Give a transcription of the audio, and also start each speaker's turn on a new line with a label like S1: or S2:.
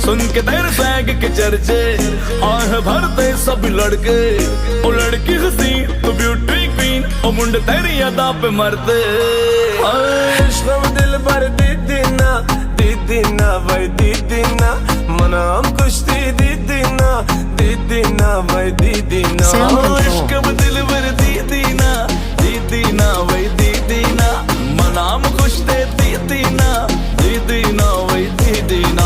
S1: सुन के तेरे बैग के चर्चे आह भरते सब लड़के। ओ लड़की हसी तो ब्यूटी क्वीन, ओ मुंडे तेरी अदा पे मरते।
S2: इश्क दिल भर दीदीना दीदीना भाई दीदीना, मनाम कुश्ती दीदीना दीदीना भाई दीदीना।
S1: इश्क दिल भर दीदीना दीदीना भाई दीदीना, मनाम कुश्ती दीदीना दीदीना भाई दीदीना।